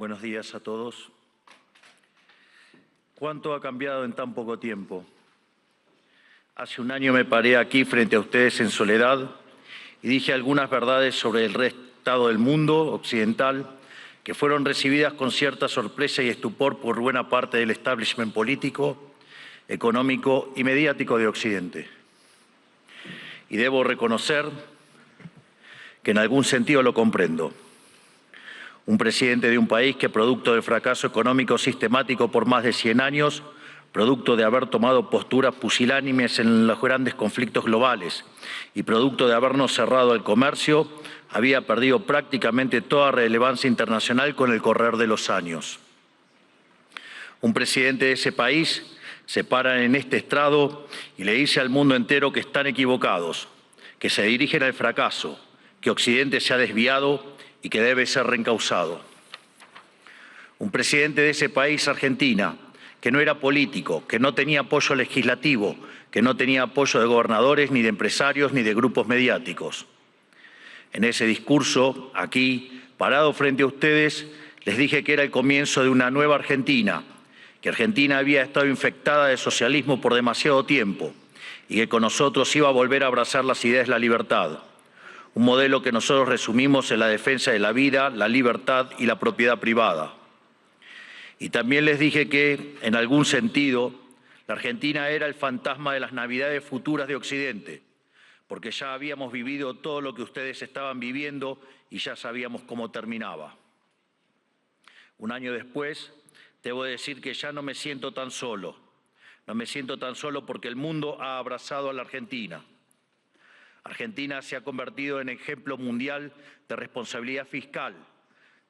Buenos días a todos. ¿Cuánto ha cambiado en tan poco tiempo? Hace un año me paré aquí frente a ustedes en soledad y dije algunas verdades sobre el estado del mundo occidental que fueron recibidas con cierta sorpresa y estupor por buena parte del establishment político, económico y mediático de Occidente. Y debo reconocer que en algún sentido lo comprendo. Un presidente de un país que, producto del fracaso económico sistemático por más de 100 años, producto de haber tomado posturas pusilánimes en los grandes conflictos globales y producto de habernos cerrado el comercio, había perdido prácticamente toda relevancia internacional con el correr de los años. Un presidente de ese país se para en este estrado y le dice al mundo entero que están equivocados, que se dirigen al fracaso, que Occidente se ha desviado y que debe ser reencauzado. Un presidente de ese país, Argentina, que no era político, que no tenía apoyo legislativo, que no tenía apoyo de gobernadores, ni de empresarios, ni de grupos mediáticos. En ese discurso, aquí, parado frente a ustedes, les dije que era el comienzo de una nueva Argentina, que Argentina había estado infectada de socialismo por demasiado tiempo y que con nosotros iba a volver a abrazar las ideas de la libertad. Un modelo que nosotros resumimos en la defensa de la vida, la libertad y la propiedad privada. Y también les dije que, en algún sentido, la Argentina era el fantasma de las Navidades futuras de Occidente, porque ya habíamos vivido todo lo que ustedes estaban viviendo y ya sabíamos cómo terminaba. Un año después, debo decir que ya no me siento tan solo. No me siento tan solo porque el mundo ha abrazado a la Argentina. Argentina se ha convertido en ejemplo mundial de responsabilidad fiscal,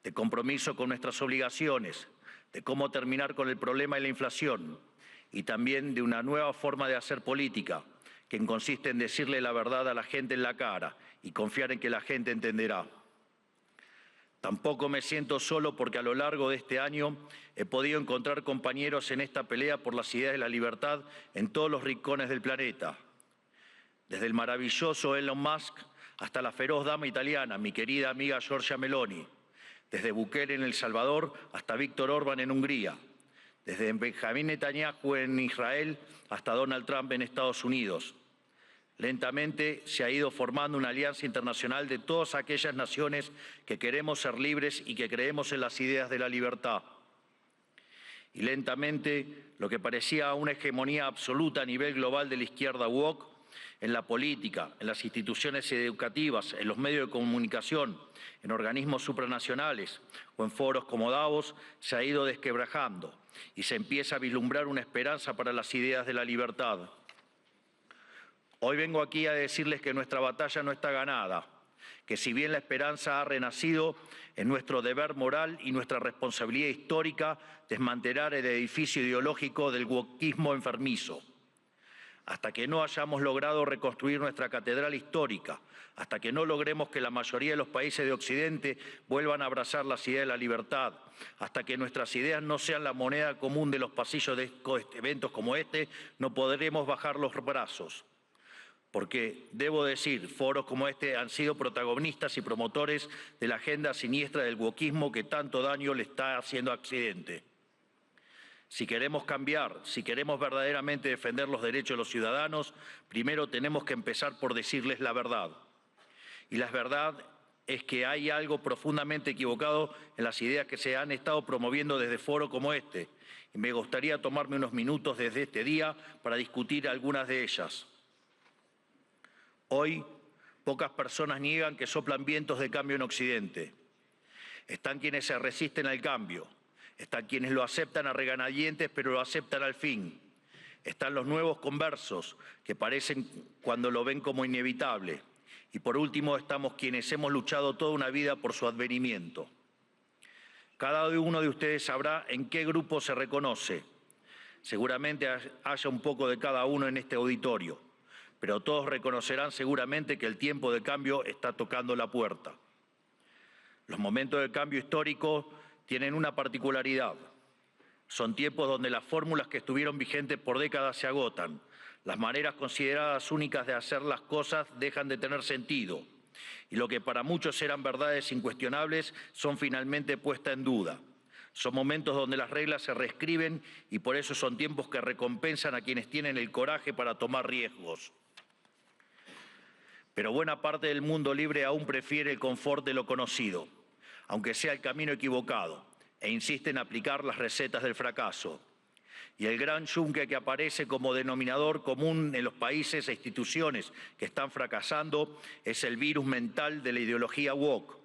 de compromiso con nuestras obligaciones, de cómo terminar con el problema de la inflación y también de una nueva forma de hacer política, que consiste en decirle la verdad a la gente en la cara y confiar en que la gente entenderá. Tampoco me siento solo porque a lo largo de este año he podido encontrar compañeros en esta pelea por las ideas de la libertad en todos los rincones del planeta. Desde el maravilloso Elon Musk hasta la feroz dama italiana, mi querida amiga Giorgia Meloni. Desde Bukele en El Salvador hasta Víctor Orbán en Hungría. Desde Benjamín Netanyahu en Israel hasta Donald Trump en Estados Unidos. Lentamente se ha ido formando una alianza internacional de todas aquellas naciones que queremos ser libres y que creemos en las ideas de la libertad. Y lentamente lo que parecía una hegemonía absoluta a nivel global de la izquierda woke, en la política, en las instituciones educativas, en los medios de comunicación, en organismos supranacionales o en foros como Davos, se ha ido desquebrajando y se empieza a vislumbrar una esperanza para las ideas de la libertad. Hoy vengo aquí a decirles que nuestra batalla no está ganada, que si bien la esperanza ha renacido, es nuestro deber moral y nuestra responsabilidad histórica desmantelar el edificio ideológico del wokismo enfermizo. Hasta que no hayamos logrado reconstruir nuestra catedral histórica, hasta que no logremos que la mayoría de los países de Occidente vuelvan a abrazar las ideas de la libertad, hasta que nuestras ideas no sean la moneda común de los pasillos de eventos como este, no podremos bajar los brazos. Porque, debo decir, foros como este han sido protagonistas y promotores de la agenda siniestra del wokismo que tanto daño le está haciendo a Occidente. Si queremos cambiar, si queremos verdaderamente defender los derechos de los ciudadanos, primero tenemos que empezar por decirles la verdad. Y la verdad es que hay algo profundamente equivocado en las ideas que se han estado promoviendo desde foros como este. Y me gustaría tomarme unos minutos desde este día para discutir algunas de ellas. Hoy, pocas personas niegan que soplan vientos de cambio en Occidente. Están quienes se resisten al cambio. Están quienes lo aceptan a regañadientes, pero lo aceptan al fin. Están los nuevos conversos, que parecen cuando lo ven como inevitable. Y por último, estamos quienes hemos luchado toda una vida por su advenimiento. Cada uno de ustedes sabrá en qué grupo se reconoce. Seguramente haya un poco de cada uno en este auditorio, pero todos reconocerán seguramente que el tiempo de cambio está tocando la puerta. Los momentos de cambio histórico tienen una particularidad. Son tiempos donde las fórmulas que estuvieron vigentes por décadas se agotan. Las maneras consideradas únicas de hacer las cosas dejan de tener sentido. Y lo que para muchos eran verdades incuestionables son finalmente puestas en duda. Son momentos donde las reglas se reescriben y por eso son tiempos que recompensan a quienes tienen el coraje para tomar riesgos. Pero buena parte del mundo libre aún prefiere el confort de lo conocido, aunque sea el camino equivocado, e insiste en aplicar las recetas del fracaso. Y el gran yunque que aparece como denominador común en los países e instituciones que están fracasando es el virus mental de la ideología woke.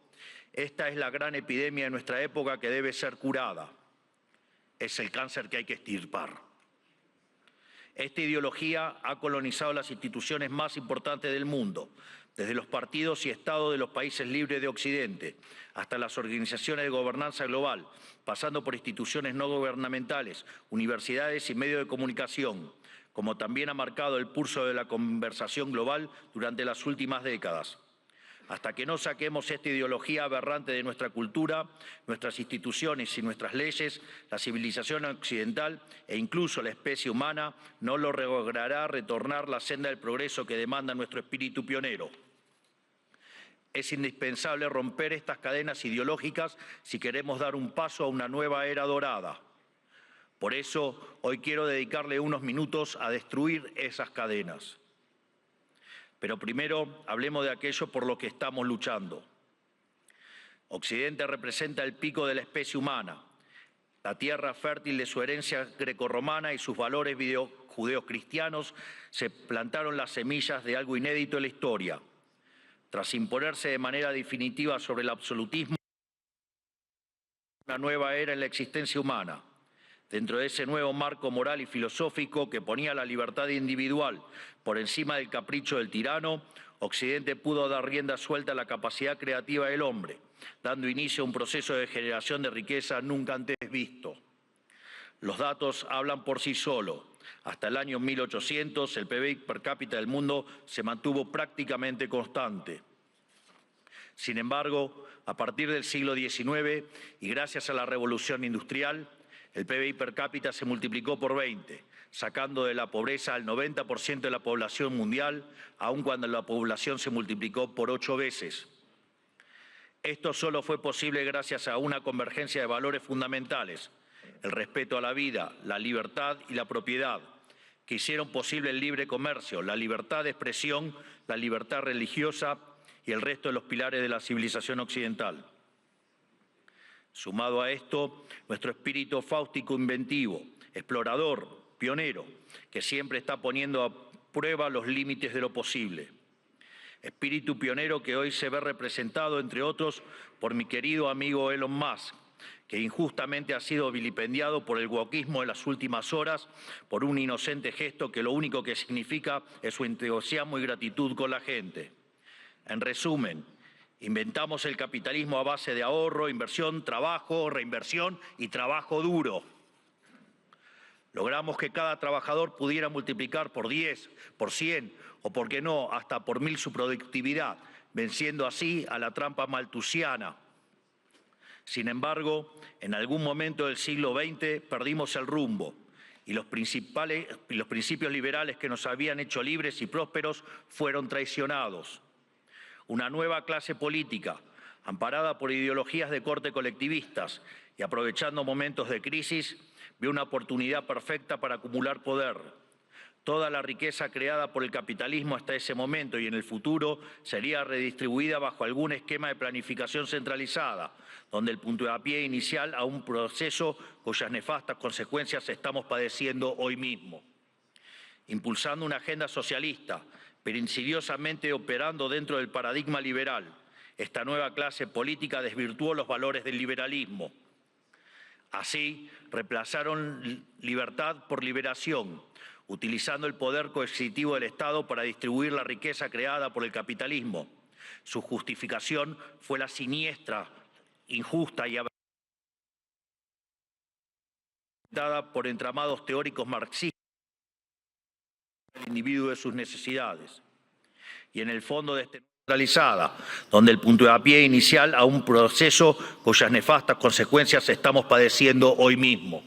Esta es la gran epidemia de nuestra época que debe ser curada. Es el cáncer que hay que extirpar. Esta ideología ha colonizado las instituciones más importantes del mundo, desde los partidos y estados de los países libres de Occidente, hasta las organizaciones de gobernanza global, pasando por instituciones no gubernamentales, universidades y medios de comunicación, como también ha marcado el pulso de la conversación global durante las últimas décadas. Hasta que no saquemos esta ideología aberrante de nuestra cultura, nuestras instituciones y nuestras leyes, la civilización occidental e incluso la especie humana no logrará retornar la senda del progreso que demanda nuestro espíritu pionero. Es indispensable romper estas cadenas ideológicas si queremos dar un paso a una nueva era dorada. Por eso, hoy quiero dedicarle unos minutos a destruir esas cadenas. Pero primero hablemos de aquello por lo que estamos luchando. Occidente representa el pico de la especie humana, la tierra fértil de su herencia grecorromana y sus valores judeocristianos se plantaron las semillas de algo inédito en la historia. Tras imponerse de manera definitiva sobre el absolutismo, una nueva era en la existencia humana. Dentro de ese nuevo marco moral y filosófico que ponía la libertad individual por encima del capricho del tirano, Occidente pudo dar rienda suelta a la capacidad creativa del hombre, dando inicio a un proceso de generación de riqueza nunca antes visto. Los datos hablan por sí solos. Hasta el año 1800, el PBI per cápita del mundo se mantuvo prácticamente constante. Sin embargo, a partir del siglo XIX y gracias a la revolución industrial, el PBI per cápita se multiplicó por 20, sacando de la pobreza al 90% de la población mundial, aun cuando la población se multiplicó por 8 veces. Esto solo fue posible gracias a una convergencia de valores fundamentales, el respeto a la vida, la libertad y la propiedad, que hicieron posible el libre comercio, la libertad de expresión, la libertad religiosa y el resto de los pilares de la civilización occidental. Sumado a esto, nuestro espíritu fáustico inventivo, explorador, pionero, que siempre está poniendo a prueba los límites de lo posible. Espíritu pionero que hoy se ve representado, entre otros, por mi querido amigo Elon Musk, que injustamente ha sido vilipendiado por el wokismo en las últimas horas por un inocente gesto que lo único que significa es su entusiasmo y gratitud con la gente. En resumen, inventamos el capitalismo a base de ahorro, inversión, trabajo, reinversión y trabajo duro. Logramos que cada trabajador pudiera multiplicar por 10, por 100 o, por qué no, hasta por 1000 su productividad, venciendo así a la trampa malthusiana. Sin embargo, en algún momento del siglo XX perdimos el rumbo y los principios liberales que nos habían hecho libres y prósperos fueron traicionados. Una nueva clase política, amparada por ideologías de corte colectivistas y aprovechando momentos de crisis, vio una oportunidad perfecta para acumular poder. Toda la riqueza creada por el capitalismo hasta ese momento y en el futuro sería redistribuida bajo algún esquema de planificación centralizada, donde el puntapié inicial a un proceso cuyas nefastas consecuencias estamos padeciendo hoy mismo. Impulsando una agenda socialista, pero insidiosamente operando dentro del paradigma liberal, esta nueva clase política desvirtuó los valores del liberalismo. Así, reemplazaron libertad por liberación, utilizando el poder coercitivo del Estado para distribuir la riqueza creada por el capitalismo. Su justificación fue la siniestra, injusta y dada por entramados teóricos marxistas del individuo de sus necesidades. Y en el fondo de este centralizada, donde el puntapié inicial a un proceso cuyas nefastas consecuencias estamos padeciendo hoy mismo.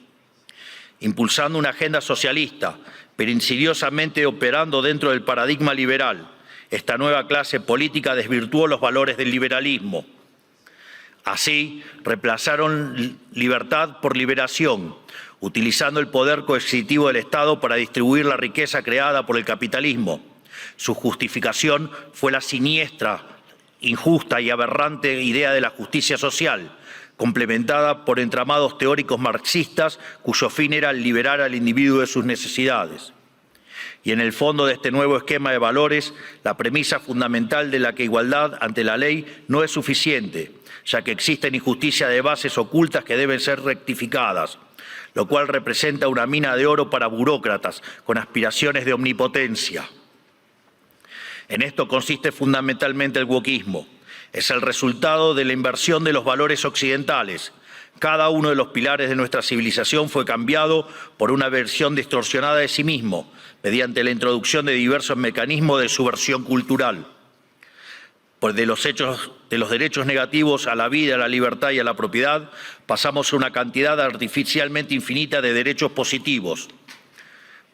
Impulsando una agenda socialista, pero insidiosamente operando dentro del paradigma liberal, esta nueva clase política desvirtuó los valores del liberalismo. Así, reemplazaron libertad por liberación, utilizando el poder coercitivo del Estado para distribuir la riqueza creada por el capitalismo. Su justificación fue la siniestra, injusta y aberrante idea de la justicia social, complementada por entramados teóricos marxistas cuyo fin era liberar al individuo de sus necesidades. Y en el fondo de este nuevo esquema de valores, la premisa fundamental de la que igualdad ante la ley no es suficiente, ya que existen injusticias de bases ocultas que deben ser rectificadas, lo cual representa una mina de oro para burócratas con aspiraciones de omnipotencia. En esto consiste fundamentalmente el wokismo. Es el resultado de la inversión de los valores occidentales. Cada uno de los pilares de nuestra civilización fue cambiado por una versión distorsionada de sí mismo, mediante la introducción de diversos mecanismos de subversión cultural. De los derechos negativos a la vida, a la libertad y a la propiedad, pasamos a una cantidad artificialmente infinita de derechos positivos.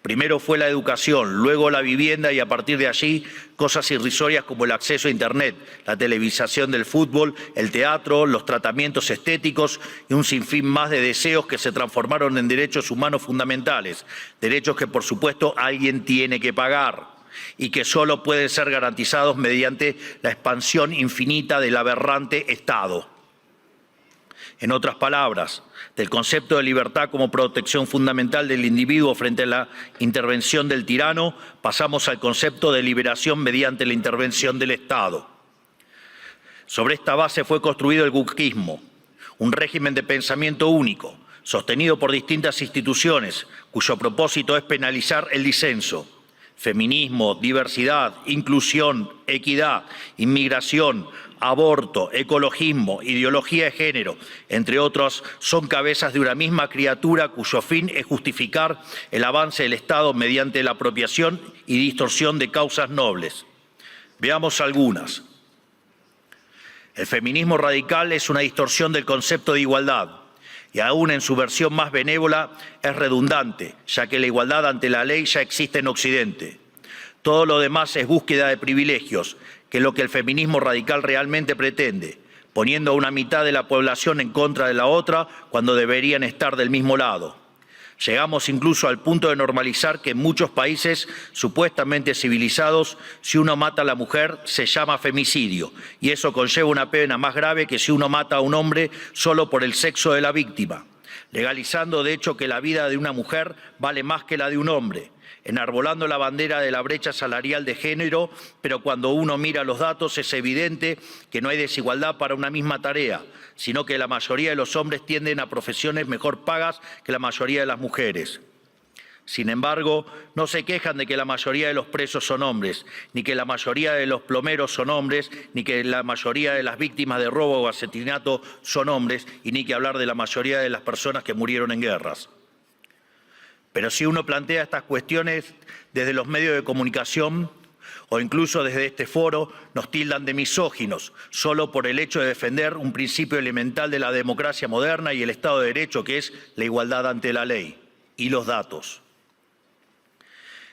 Primero fue la educación, luego la vivienda y a partir de allí cosas irrisorias como el acceso a Internet, la televisación del fútbol, el teatro, los tratamientos estéticos y un sinfín más de deseos que se transformaron en derechos humanos fundamentales, derechos que por supuesto alguien tiene que pagar y que solo pueden ser garantizados mediante la expansión infinita del aberrante Estado. En otras palabras, del concepto de libertad como protección fundamental del individuo frente a la intervención del tirano, pasamos al concepto de liberación mediante la intervención del Estado. Sobre esta base fue construido el wokismo, un régimen de pensamiento único, sostenido por distintas instituciones, cuyo propósito es penalizar el disenso. Feminismo, diversidad, inclusión, equidad, inmigración, aborto, ecologismo, ideología de género, entre otros, son cabezas de una misma criatura cuyo fin es justificar el avance del Estado mediante la apropiación y distorsión de causas nobles. Veamos algunas. El feminismo radical es una distorsión del concepto de igualdad y aún en su versión más benévola es redundante, ya que la igualdad ante la ley ya existe en Occidente. Todo lo demás es búsqueda de privilegios, que es lo que el feminismo radical realmente pretende, poniendo a una mitad de la población en contra de la otra cuando deberían estar del mismo lado. Llegamos incluso al punto de normalizar que en muchos países supuestamente civilizados, si uno mata a la mujer se llama femicidio, y eso conlleva una pena más grave que si uno mata a un hombre solo por el sexo de la víctima, legalizando de hecho que la vida de una mujer vale más que la de un hombre, enarbolando la bandera de la brecha salarial de género, pero cuando uno mira los datos es evidente que no hay desigualdad para una misma tarea, sino que la mayoría de los hombres tienden a profesiones mejor pagas que la mayoría de las mujeres. Sin embargo, no se quejan de que la mayoría de los presos son hombres, ni que la mayoría de los plomeros son hombres, ni que la mayoría de las víctimas de robo o asesinato son hombres, y ni que hablar de la mayoría de las personas que murieron en guerras. Pero si uno plantea estas cuestiones desde los medios de comunicación o incluso desde este foro, nos tildan de misóginos, solo por el hecho de defender un principio elemental de la democracia moderna y el Estado de Derecho, que es la igualdad ante la ley y los datos.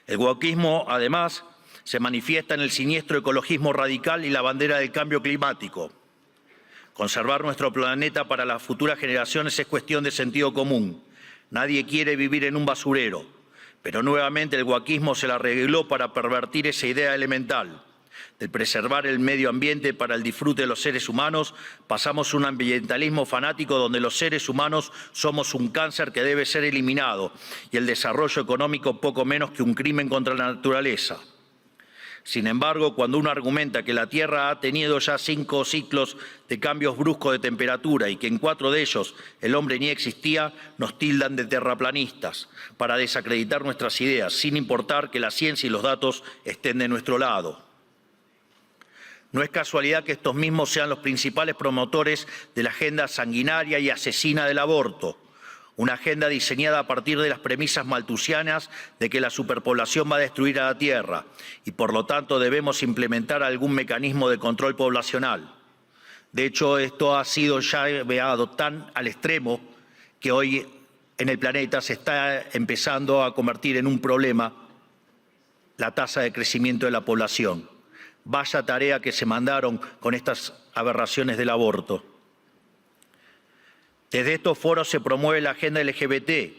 El wokismo, además, se manifiesta en el siniestro ecologismo radical y la bandera del cambio climático. Conservar nuestro planeta para las futuras generaciones es cuestión de sentido común. Nadie quiere vivir en un basurero, pero nuevamente el wokismo se la arregló para pervertir esa idea elemental. De preservar el medio ambiente para el disfrute de los seres humanos, pasamos a un ambientalismo fanático donde los seres humanos somos un cáncer que debe ser eliminado y el desarrollo económico poco menos que un crimen contra la naturaleza. Sin embargo, cuando uno argumenta que la Tierra ha tenido ya 5 ciclos de cambios bruscos de temperatura y que en 4 de ellos el hombre ni existía, nos tildan de terraplanistas para desacreditar nuestras ideas, sin importar que la ciencia y los datos estén de nuestro lado. No es casualidad que estos mismos sean los principales promotores de la agenda sanguinaria y asesina del aborto, una agenda diseñada a partir de las premisas malthusianas de que la superpoblación va a destruir a la Tierra y por lo tanto debemos implementar algún mecanismo de control poblacional. De hecho, esto ha sido ya llevado tan al extremo que hoy en el planeta se está empezando a convertir en un problema la tasa de crecimiento de la población. Vaya tarea que se mandaron con estas aberraciones del aborto. Desde estos foros se promueve la agenda LGBT,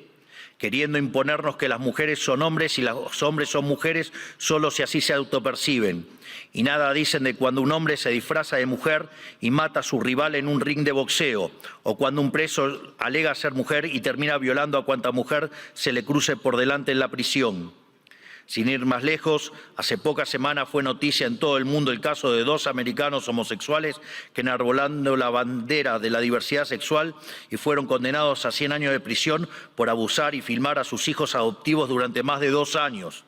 queriendo imponernos que las mujeres son hombres y los hombres son mujeres solo si así se autoperciben. Y nada dicen de cuando un hombre se disfraza de mujer y mata a su rival en un ring de boxeo, o cuando un preso alega ser mujer y termina violando a cuanta mujer se le cruce por delante en la prisión. Sin ir más lejos, hace pocas semanas fue noticia en todo el mundo el caso de 2 americanos homosexuales que enarbolando la bandera de la diversidad sexual y fueron condenados a 100 años de prisión por abusar y filmar a sus hijos adoptivos durante más de 2 años.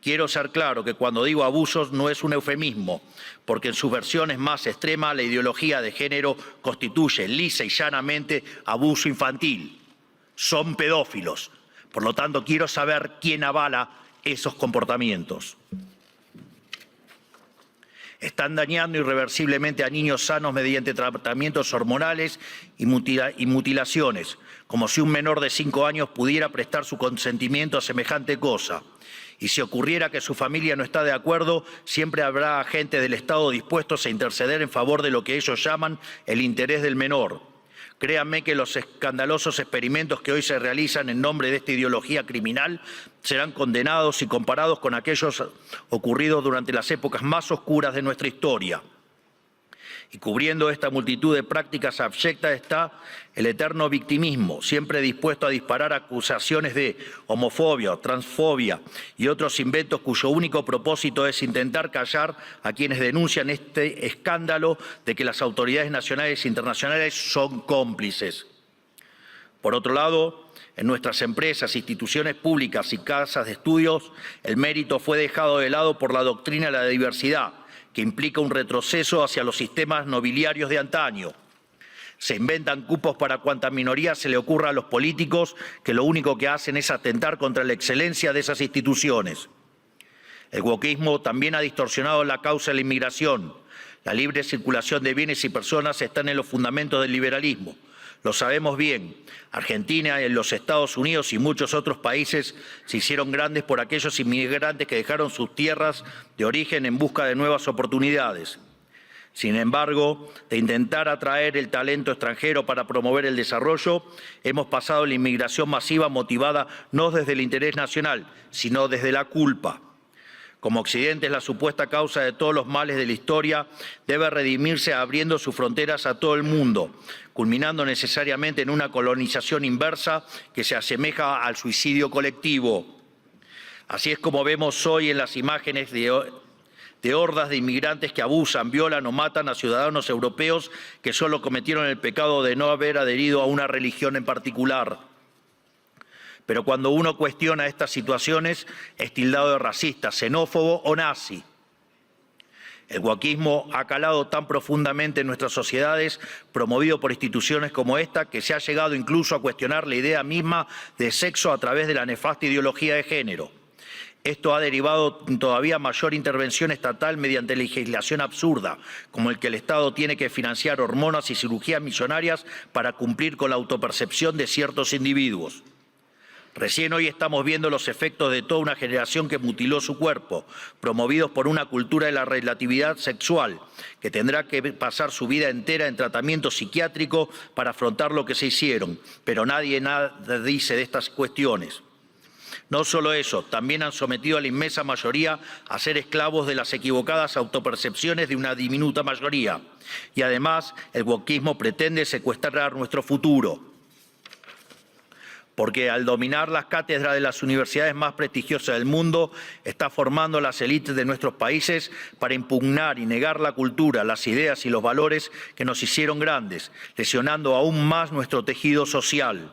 Quiero ser claro que cuando digo abusos no es un eufemismo, porque en sus versiones más extremas la ideología de género constituye lisa y llanamente abuso infantil. Son pedófilos. Por lo tanto, quiero saber quién avala esos comportamientos. Están dañando irreversiblemente a niños sanos mediante tratamientos hormonales y mutilaciones, como si un menor de 5 años pudiera prestar su consentimiento a semejante cosa. Y si ocurriera que su familia no está de acuerdo, siempre habrá agentes del Estado dispuestos a interceder en favor de lo que ellos llaman el interés del menor. Créanme que los escandalosos experimentos que hoy se realizan en nombre de esta ideología criminal serán condenados y comparados con aquellos ocurridos durante las épocas más oscuras de nuestra historia. Y cubriendo esta multitud de prácticas abyectas está el eterno victimismo, siempre dispuesto a disparar acusaciones de homofobia, transfobia y otros inventos cuyo único propósito es intentar callar a quienes denuncian este escándalo de que las autoridades nacionales e internacionales son cómplices. Por otro lado, en nuestras empresas, instituciones públicas y casas de estudios, el mérito fue dejado de lado por la doctrina de la diversidad, que implica un retroceso hacia los sistemas nobiliarios de antaño. Se inventan cupos para cuanta minoría se le ocurra a los políticos, que lo único que hacen es atentar contra la excelencia de esas instituciones. El wokismo también ha distorsionado la causa de la inmigración. La libre circulación de bienes y personas están en los fundamentos del liberalismo. Lo sabemos bien. Argentina, los Estados Unidos y muchos otros países se hicieron grandes por aquellos inmigrantes que dejaron sus tierras de origen en busca de nuevas oportunidades. Sin embargo, de intentar atraer el talento extranjero para promover el desarrollo, hemos pasado a la inmigración masiva motivada no desde el interés nacional, sino desde la culpa. Como Occidente es la supuesta causa de todos los males de la historia, debe redimirse abriendo sus fronteras a todo el mundo, culminando necesariamente en una colonización inversa que se asemeja al suicidio colectivo. Así es como vemos hoy en las imágenes de hordas de inmigrantes que abusan, violan o matan a ciudadanos europeos que solo cometieron el pecado de no haber adherido a una religión en particular. Pero cuando uno cuestiona estas situaciones, es tildado de racista, xenófobo o nazi. El wokismo ha calado tan profundamente en nuestras sociedades, promovido por instituciones como esta, que se ha llegado incluso a cuestionar la idea misma de sexo a través de la nefasta ideología de género. Esto ha derivado en todavía mayor intervención estatal mediante legislación absurda, como el que el Estado tiene que financiar hormonas y cirugías millonarias para cumplir con la autopercepción de ciertos individuos. Recién hoy estamos viendo los efectos de toda una generación que mutiló su cuerpo, promovidos por una cultura de la relatividad sexual, que tendrá que pasar su vida entera en tratamiento psiquiátrico para afrontar lo que se hicieron, pero nadie nada dice de estas cuestiones. No solo eso, también han sometido a la inmensa mayoría a ser esclavos de las equivocadas autopercepciones de una diminuta mayoría. Y además, el wokismo pretende secuestrar nuestro futuro, porque al dominar las cátedras de las universidades más prestigiosas del mundo, está formando las élites de nuestros países para impugnar y negar la cultura, las ideas y los valores que nos hicieron grandes, lesionando aún más nuestro tejido social.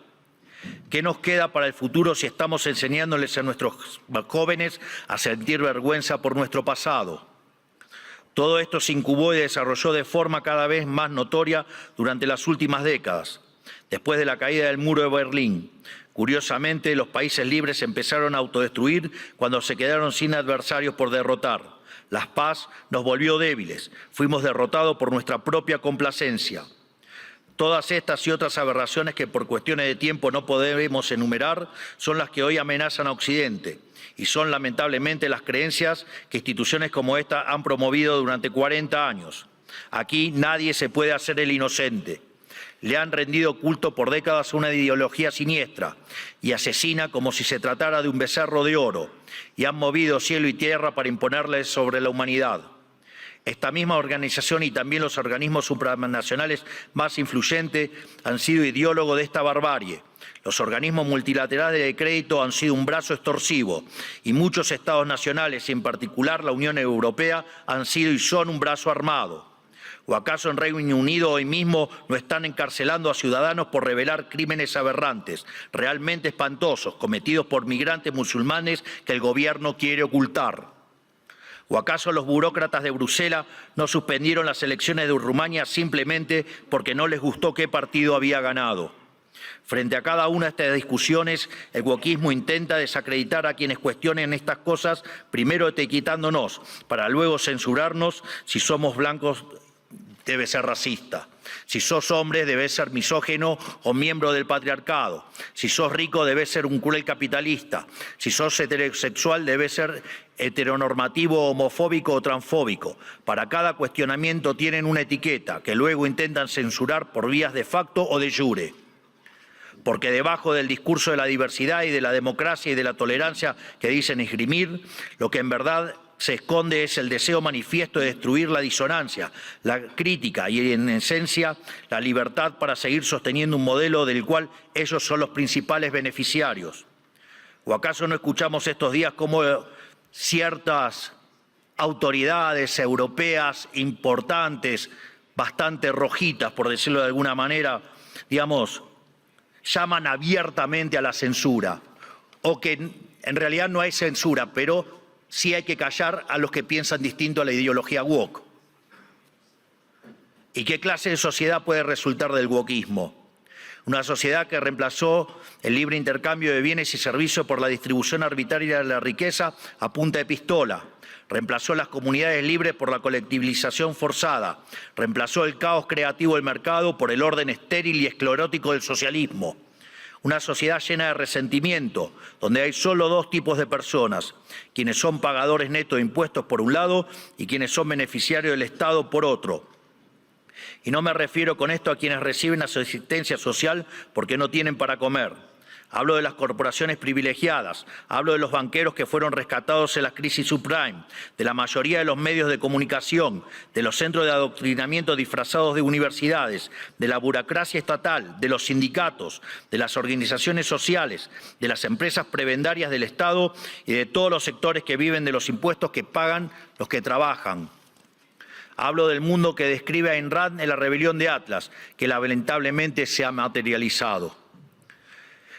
¿Qué nos queda para el futuro si estamos enseñándoles a nuestros jóvenes a sentir vergüenza por nuestro pasado? Todo esto se incubó y desarrolló de forma cada vez más notoria durante las últimas décadas. Después de la caída del muro de Berlín, curiosamente, los países libres empezaron a autodestruir cuando se quedaron sin adversarios por derrotar. La paz nos volvió débiles, fuimos derrotados por nuestra propia complacencia. Todas estas y otras aberraciones que por cuestiones de tiempo no podemos enumerar son las que hoy amenazan a Occidente y son lamentablemente las creencias que instituciones como esta han promovido durante 40 años. Aquí nadie se puede hacer el inocente. Le han rendido culto por décadas a una ideología siniestra y asesina como si se tratara de un becerro de oro, y han movido cielo y tierra para imponerle sobre la humanidad. Esta misma organización y también los organismos supranacionales más influyentes han sido ideólogos de esta barbarie. Los organismos multilaterales de crédito han sido un brazo extorsivo y muchos estados nacionales, y en particular la Unión Europea, han sido y son un brazo armado. ¿O acaso en Reino Unido hoy mismo no están encarcelando a ciudadanos por revelar crímenes aberrantes, realmente espantosos, cometidos por migrantes musulmanes que el gobierno quiere ocultar? ¿O acaso los burócratas de Bruselas no suspendieron las elecciones de Rumania simplemente porque no les gustó qué partido había ganado? Frente a cada una de estas discusiones, el wokismo intenta desacreditar a quienes cuestionen estas cosas, primero etiquetándonos, para luego censurarnos. Si somos blancos, debe ser racista. Si sos hombre, debes ser misógino o miembro del patriarcado. Si sos rico, debes ser un cruel capitalista. Si sos heterosexual, debes ser heteronormativo, homofóbico o transfóbico. Para cada cuestionamiento tienen una etiqueta que luego intentan censurar por vías de facto o de jure. Porque debajo del discurso de la diversidad y de la democracia y de la tolerancia que dicen esgrimir, lo que en verdad se esconde es el deseo manifiesto de destruir la disonancia, la crítica y, en esencia, la libertad para seguir sosteniendo un modelo del cual ellos son los principales beneficiarios. ¿O acaso no escuchamos estos días cómo ciertas autoridades europeas importantes, bastante rojitas, por decirlo de alguna manera, llaman abiertamente a la censura? O que en realidad no hay censura, pero sí hay que callar a los que piensan distinto a la ideología woke. ¿Y qué clase de sociedad puede resultar del wokismo? Una sociedad que reemplazó el libre intercambio de bienes y servicios por la distribución arbitraria de la riqueza a punta de pistola. Reemplazó las comunidades libres por la colectivización forzada. Reemplazó el caos creativo del mercado por el orden estéril y esclerótico del socialismo. Una sociedad llena de resentimiento, donde hay solo dos tipos de personas: quienes son pagadores netos de impuestos por un lado y quienes son beneficiarios del Estado por otro. Y no me refiero con esto a quienes reciben asistencia social porque no tienen para comer. Hablo de las corporaciones privilegiadas, hablo de los banqueros que fueron rescatados en la crisis subprime, de la mayoría de los medios de comunicación, de los centros de adoctrinamiento disfrazados de universidades, de la burocracia estatal, de los sindicatos, de las organizaciones sociales, de las empresas prebendarias del Estado y de todos los sectores que viven de los impuestos que pagan los que trabajan. Hablo del mundo que describe Ayn Rand en La rebelión de Atlas, que lamentablemente se ha materializado.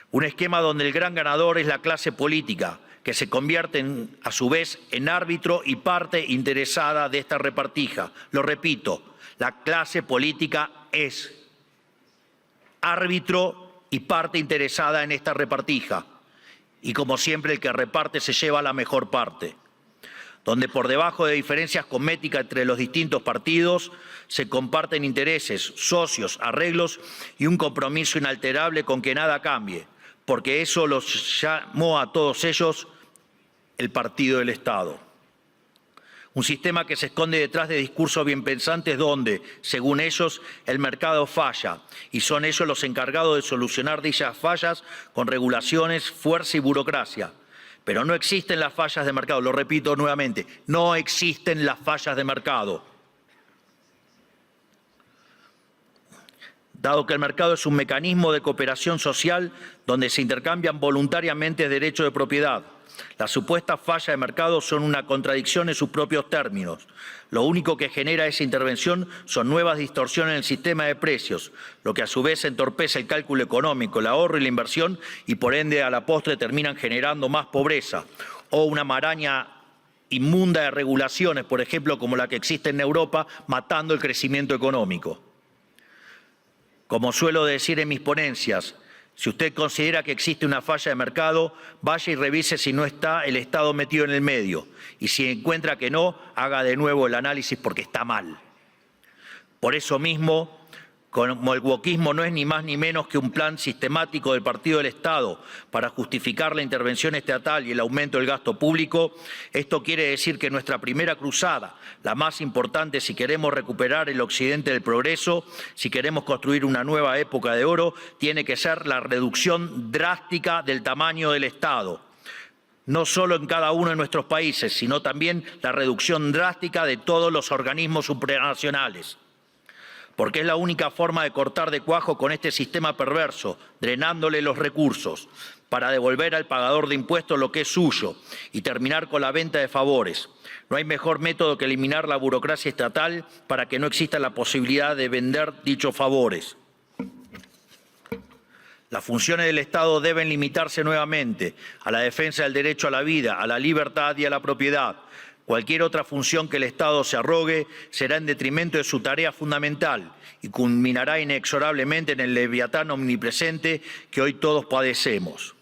Un esquema donde el gran ganador es la clase política, que se convierte a su vez en árbitro y parte interesada de esta repartija. Lo repito, la clase política es árbitro y parte interesada en esta repartija. Y como siempre, el que reparte se lleva la mejor parte. Donde por debajo de diferencias cosméticas entre los distintos partidos se comparten intereses, socios, arreglos y un compromiso inalterable con que nada cambie, porque eso los llamó a todos ellos el partido del Estado. Un sistema que se esconde detrás de discursos bien pensantes donde, según ellos, el mercado falla y son ellos los encargados de solucionar dichas fallas con regulaciones, fuerza y burocracia. Pero no existen las fallas de mercado, lo repito nuevamente, no existen las fallas de mercado. Dado que el mercado es un mecanismo de cooperación social donde se intercambian voluntariamente derechos de propiedad, las supuestas fallas de mercado son una contradicción en sus propios términos. Lo único que genera esa intervención son nuevas distorsiones en el sistema de precios, lo que a su vez entorpece el cálculo económico, el ahorro y la inversión y por ende a la postre terminan generando más pobreza o una maraña inmunda de regulaciones, por ejemplo, como la que existe en Europa, matando el crecimiento económico. Como suelo decir en mis ponencias, si usted considera que existe una falla de mercado, vaya y revise si no está el Estado metido en el medio. Y si encuentra que no, haga de nuevo el análisis porque está mal. Por eso mismo, Como el wokismo no es ni más ni menos que un plan sistemático del Partido del Estado para justificar la intervención estatal y el aumento del gasto público, esto quiere decir que nuestra primera cruzada, la más importante si queremos recuperar el occidente del progreso, si queremos construir una nueva época de oro, tiene que ser la reducción drástica del tamaño del Estado. No solo en cada uno de nuestros países, sino también la reducción drástica de todos los organismos supranacionales. Porque es la única forma de cortar de cuajo con este sistema perverso, drenándole los recursos, para devolver al pagador de impuestos lo que es suyo y terminar con la venta de favores. No hay mejor método que eliminar la burocracia estatal para que no exista la posibilidad de vender dichos favores. Las funciones del Estado deben limitarse nuevamente a la defensa del derecho a la vida, a la libertad y a la propiedad. Cualquier otra función que el Estado se arrogue será en detrimento de su tarea fundamental y culminará inexorablemente en el leviatán omnipresente que hoy todos padecemos.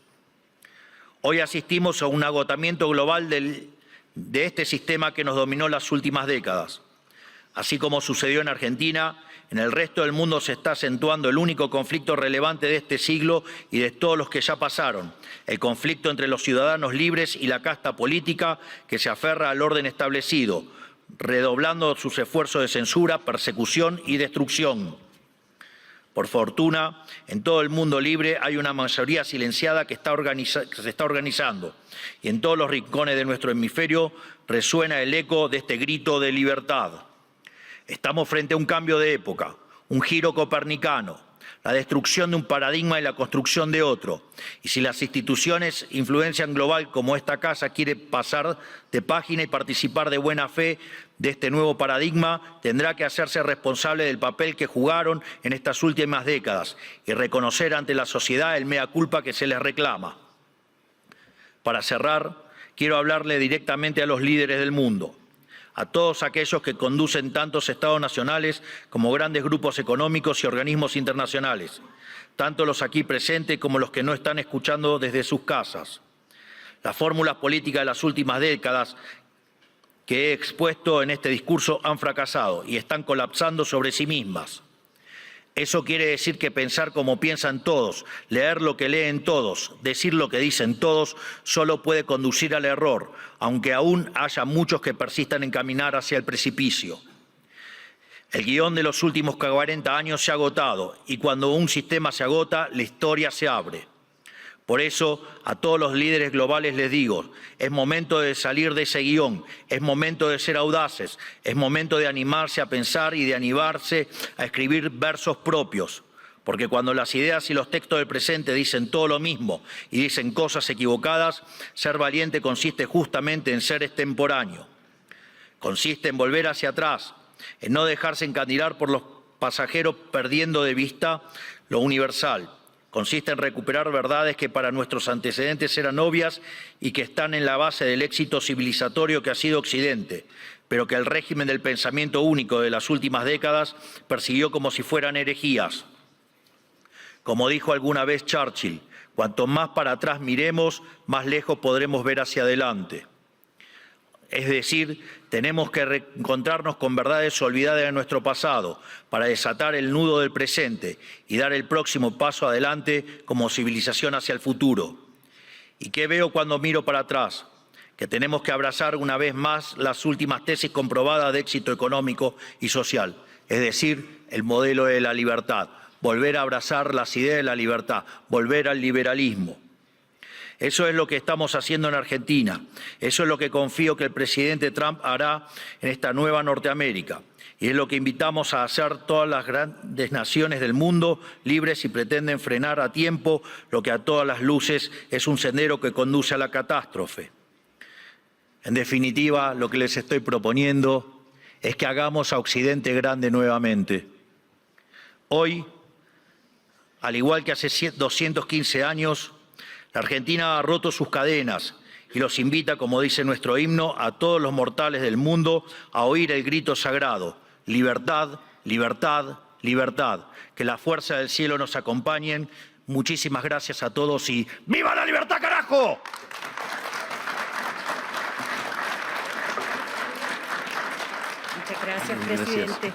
Hoy asistimos a un agotamiento global de este sistema que nos dominó las últimas décadas. Así como sucedió en Argentina, en el resto del mundo se está acentuando el único conflicto relevante de este siglo y de todos los que ya pasaron, el conflicto entre los ciudadanos libres y la casta política que se aferra al orden establecido, redoblando sus esfuerzos de censura, persecución y destrucción. Por fortuna, en todo el mundo libre hay una mayoría silenciada que se está organizando y en todos los rincones de nuestro hemisferio resuena el eco de este grito de libertad. Estamos frente a un cambio de época, un giro copernicano, la destrucción de un paradigma y la construcción de otro. Y si las instituciones influencian global como esta casa quiere pasar de página y participar de buena fe de este nuevo paradigma, tendrá que hacerse responsable del papel que jugaron en estas últimas décadas y reconocer ante la sociedad el mea culpa que se les reclama. Para cerrar, quiero hablarle directamente a los líderes del mundo, a todos aquellos que conducen tantos estados nacionales como grandes grupos económicos y organismos internacionales, tanto los aquí presentes como los que no están escuchando desde sus casas. Las fórmulas políticas de las últimas décadas que he expuesto en este discurso han fracasado y están colapsando sobre sí mismas. Eso quiere decir que pensar como piensan todos, leer lo que leen todos, decir lo que dicen todos, solo puede conducir al error, aunque aún haya muchos que persistan en caminar hacia el precipicio. El guión de los últimos 40 años se ha agotado y cuando un sistema se agota, la historia se abre. Por eso, a todos los líderes globales les digo, es momento de salir de ese guión, es momento de ser audaces, es momento de animarse a pensar y de animarse a escribir versos propios. Porque cuando las ideas y los textos del presente dicen todo lo mismo y dicen cosas equivocadas, ser valiente consiste justamente en ser extemporáneo. Consiste en volver hacia atrás, en no dejarse encandilar por los pasajeros perdiendo de vista lo universal. Consiste en recuperar verdades que para nuestros antecedentes eran obvias y que están en la base del éxito civilizatorio que ha sido Occidente, pero que el régimen del pensamiento único de las últimas décadas persiguió como si fueran herejías. Como dijo alguna vez Churchill, cuanto más para atrás miremos, más lejos podremos ver hacia adelante. Es decir, tenemos que reencontrarnos con verdades olvidadas de nuestro pasado para desatar el nudo del presente y dar el próximo paso adelante como civilización hacia el futuro. ¿Y qué veo cuando miro para atrás? Que tenemos que abrazar una vez más las últimas tesis comprobadas de éxito económico y social, es decir, el modelo de la libertad, volver a abrazar las ideas de la libertad, volver al liberalismo. Eso es lo que estamos haciendo en Argentina. Eso es lo que confío que el presidente Trump hará en esta nueva Norteamérica. Y es lo que invitamos a hacer todas las grandes naciones del mundo, libres y pretenden frenar a tiempo lo que a todas las luces es un sendero que conduce a la catástrofe. En definitiva, lo que les estoy proponiendo es que hagamos a Occidente grande nuevamente. Hoy, al igual que hace 215 años, la Argentina ha roto sus cadenas y los invita, como dice nuestro himno, a todos los mortales del mundo a oír el grito sagrado: libertad, libertad, libertad. Que la fuerza del cielo nos acompañen. Muchísimas gracias a todos y ¡viva la libertad, carajo! Muchas gracias, presidente.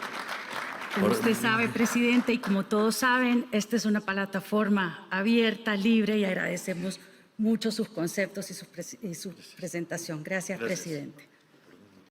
Como usted sabe, presidente, y como todos saben, esta es una plataforma abierta, libre, y agradecemos mucho sus conceptos y su presentación. Gracias, presidente.